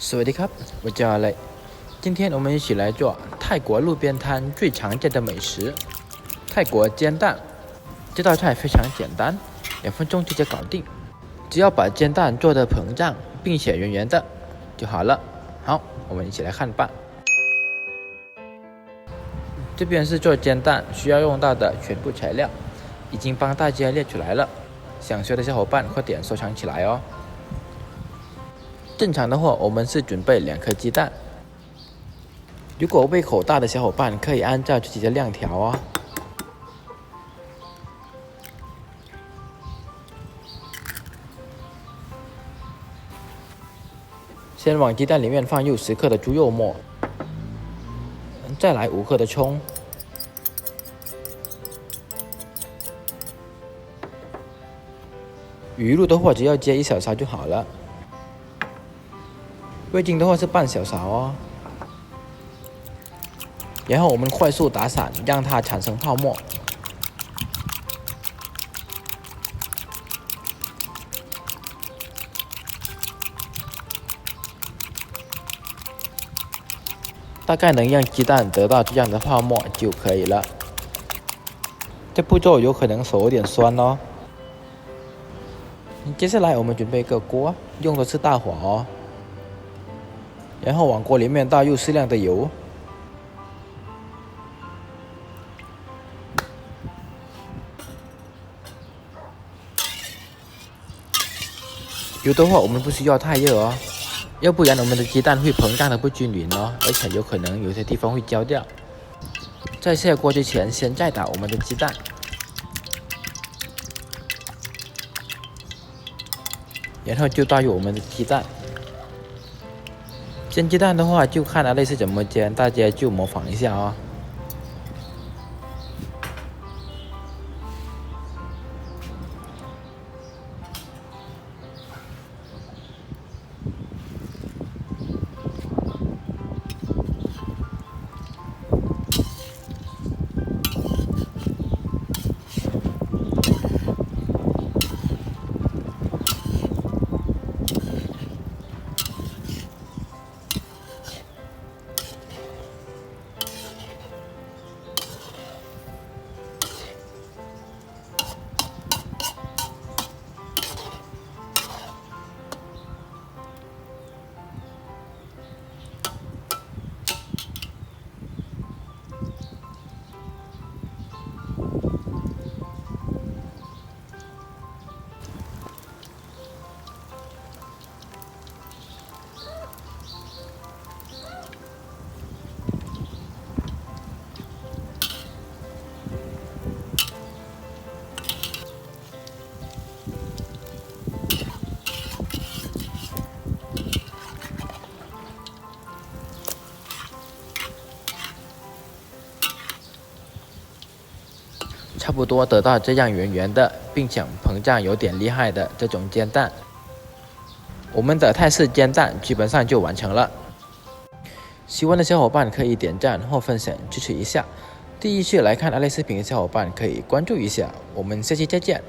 สวัสดีครับ我叫Alex今天我们一起来做泰国路边摊最常见的美食泰国煎蛋。这道菜非常简单，2分钟直接搞定，只要把煎蛋做得膨胀并且圆圆的就好了。好，我们一起来看吧。这边是做煎蛋需要用到的全部材料，已经帮大家列出来了，想学的小伙伴快点收藏起来哦。正常的话，我们是准备2颗鸡蛋。如果胃口大的小伙伴可以按照自己的量调哦。先往鸡蛋里面放入10克的猪肉末，再来5克的葱，鱼露的话只要接1小勺就好了，味精的话是半小勺哦。然后我们快速打散，让它产生泡沫。大概能让鸡蛋得到这样的泡沫就可以了。这步骤有可能手有点酸哦。接下来我们准备一个锅，用的是大火哦。然后往锅里面倒入适量的油。油的话我们不需要太热哦，要不然我们的鸡蛋会膨胀的不均匀哦，而且有可能有些地方会焦掉。在下锅之前，先再打我们的鸡蛋，然后就倒入我们的鸡蛋。煎鸡蛋的话，就看Alex是怎么煎，大家就模仿一下哦。差不多得到这样圆圆的，并且膨胀有点厉害的这种煎蛋，我们的泰式煎蛋基本上就完成了。喜欢的小伙伴可以点赞或分享支持一下。第一次来看Alex视频的小伙伴可以关注一下。我们下期再见。